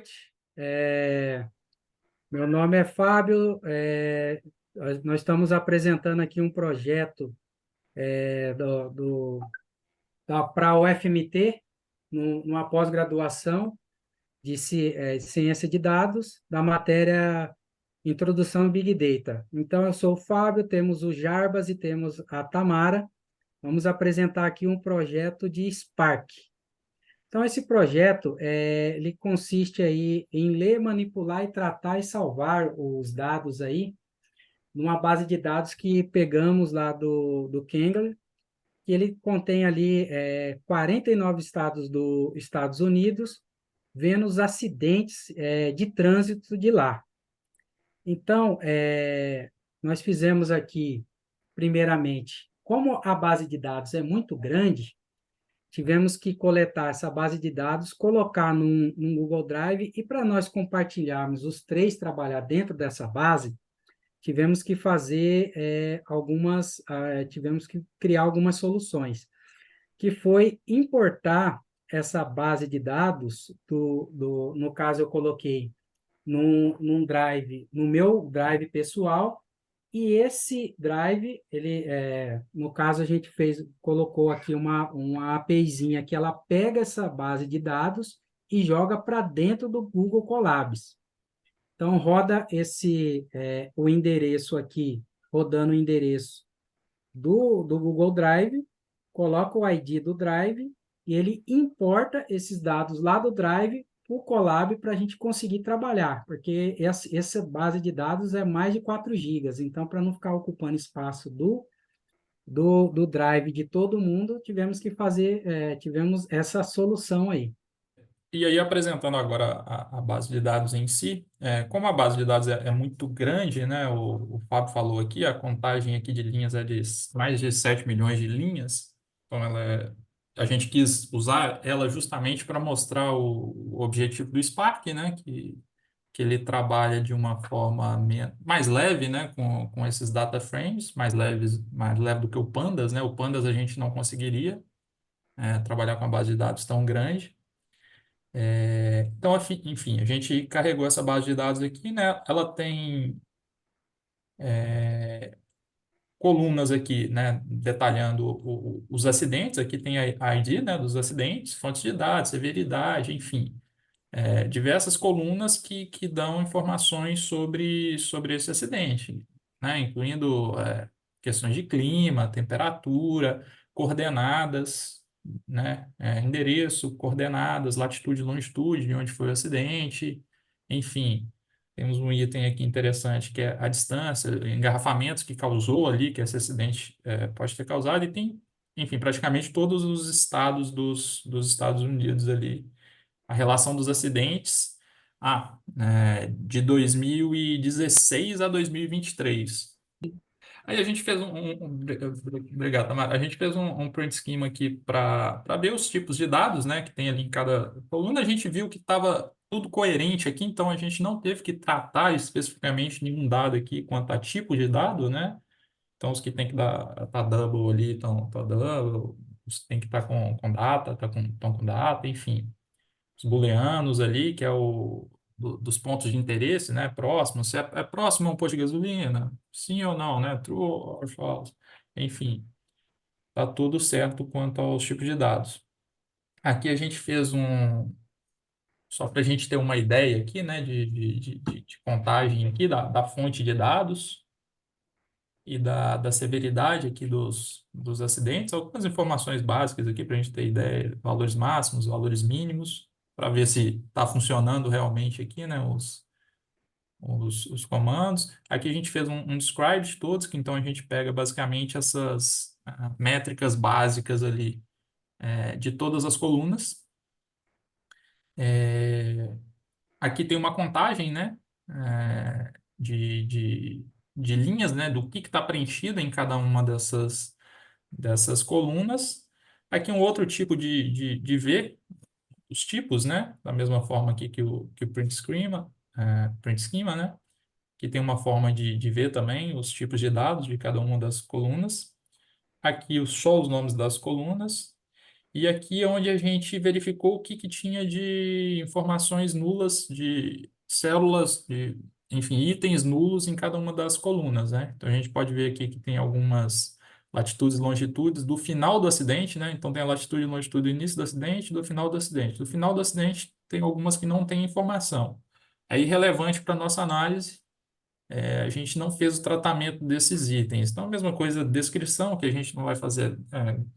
noite. Meu nome é Fábio. Nós estamos apresentando aqui um projeto para a UFMT, numa pós-graduação de ciência de dados, da matéria Introdução em Big Data. Então, eu sou o Fábio, temos o Jarbas e temos a Tamara. Vamos apresentar aqui um projeto de Spark. Então, esse projeto, ele consiste aí em ler, manipular e tratar e salvar os dados aí numa base de dados que pegamos lá do Kaggle, que ele contém ali 49 estados dos Estados Unidos, vendo os acidentes de trânsito de lá. Então, nós fizemos aqui, primeiramente, como a base de dados é muito grande, tivemos que coletar essa base de dados, colocar num Google Drive, e para nós compartilharmos os três, trabalhar dentro dessa base, tivemos que fazer tivemos que criar algumas soluções, que foi importar essa base de dados, no caso eu coloquei num drive, no meu drive pessoal, e esse drive, no caso, a gente colocou aqui uma APIzinha que ela pega essa base de dados e joga para dentro do Google Colabs. Então, roda o endereço aqui, rodando o endereço do Google Drive, coloca o ID do Drive e ele importa esses dados lá do Drive para o Colab para a gente conseguir trabalhar, porque essa base de dados é mais de 4 gigas, então para não ficar ocupando espaço do Drive de todo mundo, tivemos essa solução aí. E aí, apresentando agora a base de dados em si, como a base de dados é muito grande, né? O Fábio falou aqui, a contagem aqui de linhas é de mais de 7 milhões de linhas. Então, a gente quis usar ela justamente para mostrar o objetivo do Spark, né? Que ele trabalha de uma forma mais leve, né? Com esses data frames, mais leve do que o Pandas, né? O Pandas a gente não conseguiria trabalhar com a base de dados tão grande. Então, enfim, a gente carregou essa base de dados aqui, né? Ela tem colunas aqui, né? Detalhando os acidentes. Aqui tem a ID, né? Dos acidentes, fontes de dados, severidade, enfim. Diversas colunas que dão informações sobre esse acidente, né? Incluindo questões de clima, temperatura, coordenadas, né? Endereço, coordenadas, latitude e longitude de onde foi o acidente, enfim. Temos um item aqui interessante que é a distância, engarrafamentos que causou ali, que esse acidente pode ter causado, e tem, enfim, praticamente todos os estados dos Estados Unidos ali, a relação dos acidentes de 2016 a 2023. Aí a gente fez obrigado, Tamara. A gente fez um print schema aqui para ver os tipos de dados, né, que tem ali em cada coluna. A gente viu que estava tudo coerente aqui, então a gente não teve que tratar especificamente nenhum dado aqui quanto a tipo de dado, né? Então os que tem que dar tá double ali estão tá double, os que tem que estar com data, estão com data, enfim, os booleanos ali, que é dos pontos de interesse, né? Próximo, se é próximo a um posto de gasolina, sim ou não, né? True or false. Enfim, tá tudo certo quanto aos tipos de dados. Aqui a gente fez só para a gente ter uma ideia aqui, né? De contagem aqui da fonte de dados e da severidade aqui dos acidentes, algumas informações básicas aqui para a gente ter ideia, valores máximos, valores mínimos, para ver se está funcionando realmente aqui, né, os comandos. Aqui a gente fez um describe de todos, que então a gente pega basicamente essas métricas básicas ali de todas as colunas. É, Aqui tem uma contagem, né, de linhas, né, do que está preenchido em cada uma dessas colunas. Aqui um outro tipo de ver os tipos, né? Da mesma forma aqui que o print schema, né? Que tem uma forma de ver também os tipos de dados de cada uma das colunas. Aqui só os nomes das colunas. E aqui é onde a gente verificou o que, que tinha de informações nulas, de células, de, enfim, itens nulos em cada uma das colunas, né? Então a gente pode ver aqui que tem algumas latitudes e longitudes do final do acidente, né? Então tem a latitude e longitude do início do acidente e do final do acidente. Do final do acidente tem algumas que não têm informação. É irrelevante para a nossa análise, a gente não fez o tratamento desses itens. Então, a mesma coisa, descrição, que a gente não vai fazer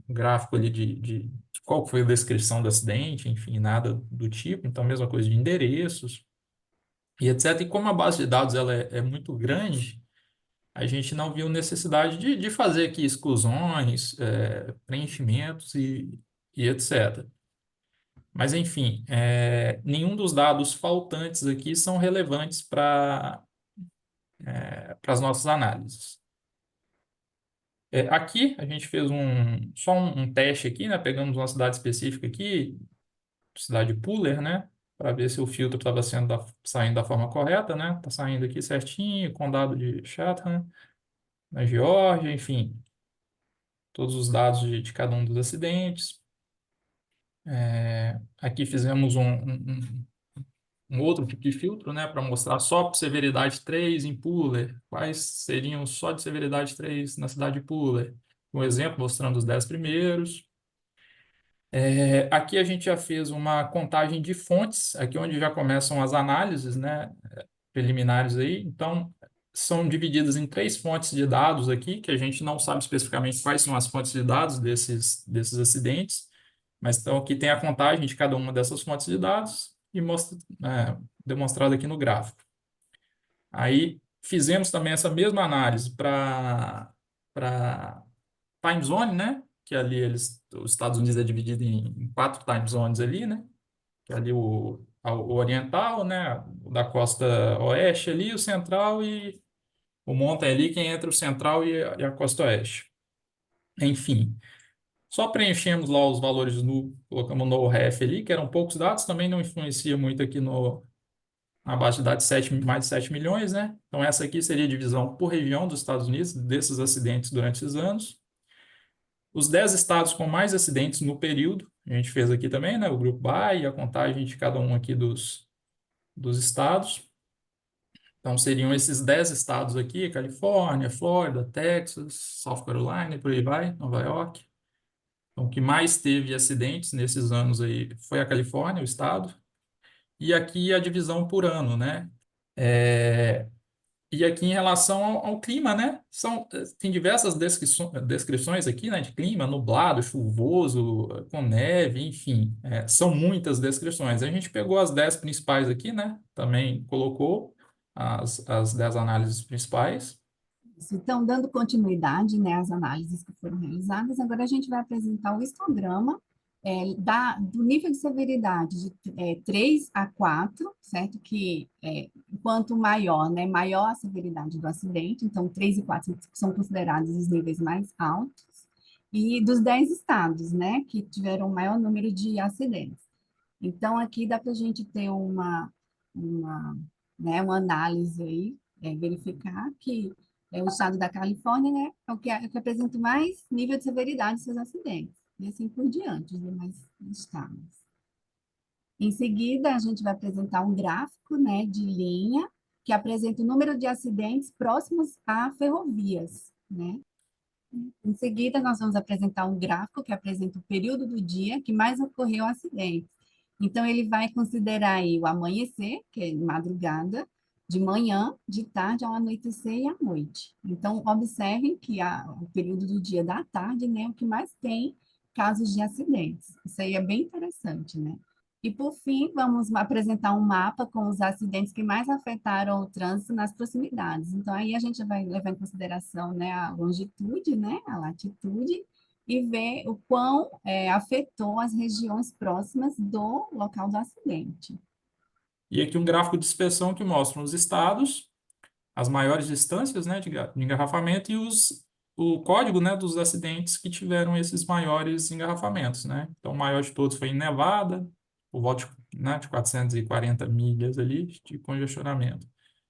um gráfico ali de qual foi a descrição do acidente, enfim, nada do tipo. Então, a mesma coisa de endereços e etc. E como a base de dados ela é muito grande, a gente não viu necessidade de fazer aqui exclusões, preenchimentos e etc. Mas, enfim, nenhum dos dados faltantes aqui são relevantes para as nossas análises. Aqui a gente fez só um teste aqui, né? Pegamos uma cidade específica aqui, cidade Puller, né? Para ver se o filtro estava saindo da forma correta, né? Está saindo aqui certinho, condado de Chatham, na Geórgia, enfim, todos os dados de cada um dos acidentes. Aqui fizemos um outro tipo de filtro, né? Para mostrar só severidade 3 em Puller, quais seriam só de severidade 3 na cidade de Puller. Um exemplo mostrando os 10 primeiros. Aqui a gente já fez uma contagem de fontes, aqui onde já começam as análises, né, preliminares aí. Então, são divididas em 3 fontes de dados aqui, que a gente não sabe especificamente quais são as fontes de dados desses acidentes, mas então aqui tem a contagem de cada uma dessas fontes de dados e demonstrado aqui no gráfico. Aí fizemos também essa mesma análise para time zone, né? Que ali os Estados Unidos é dividido em 4 time zones ali, né? Que é ali o oriental, né? O da costa oeste ali, o central e o mountain ali, que é entre o central e a costa oeste. Enfim, só preenchemos lá os valores colocamos no ref ali, que eram poucos dados, também não influencia muito aqui na base de dados mais de 7 milhões, né? Então essa aqui seria a divisão por região dos Estados Unidos, desses acidentes durante esses anos. Os 10 estados com mais acidentes no período, a gente fez aqui também, né? O grupo BAE e a contagem de cada um aqui dos estados. Então, seriam esses 10 estados aqui: Califórnia, Flórida, Texas, South Carolina e por aí vai, Nova York. Então, o que mais teve acidentes nesses anos aí foi a Califórnia, o estado. E aqui a divisão por ano, né? É, E aqui em relação ao clima, né? Tem diversas descrições aqui, né? De clima, nublado, chuvoso, com neve, enfim. São muitas descrições. A gente pegou as 10 principais aqui, né? Também colocou as 10 análises principais. Então, dando continuidade, né, às análises que foram realizadas, agora a gente vai apresentar o histograma do nível de severidade de 3 a 4, certo? Que quanto maior, né, maior a severidade do acidente, então 3 e 4 são considerados os níveis mais altos, e dos 10 estados, né, que tiveram o maior número de acidentes. Então, aqui dá para a gente ter uma análise aí, verificar que o estado da Califórnia, né, é o que apresenta mais nível de severidade de seus acidentes, e assim por diante, os demais estados. Em seguida, a gente vai apresentar um gráfico, né, de linha, que apresenta o número de acidentes próximos a ferrovias, né? Em seguida, nós vamos apresentar um gráfico que apresenta o período do dia que mais ocorreu acidentes. Então, ele vai considerar aí o amanhecer, que é madrugada, de manhã, de tarde, ao anoitecer e à noite. Então, observem que o período do dia da tarde, né, é o que mais tem casos de acidentes. Isso aí é bem interessante, né? E, por fim, vamos apresentar um mapa com os acidentes que mais afetaram o trânsito nas proximidades. Então, aí a gente vai levar em consideração, né, a longitude, né, a latitude, e ver o quão afetou as regiões próximas do local do acidente. E aqui um gráfico de dispersão que mostra os estados, as maiores distâncias, né, de engarrafamento e o código, né, dos acidentes que tiveram esses maiores engarrafamentos, né? Então, o maior de todos foi em Nevada, por volta de 440 milhas ali de congestionamento.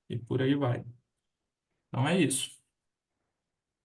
E por aí vai. Então, é isso.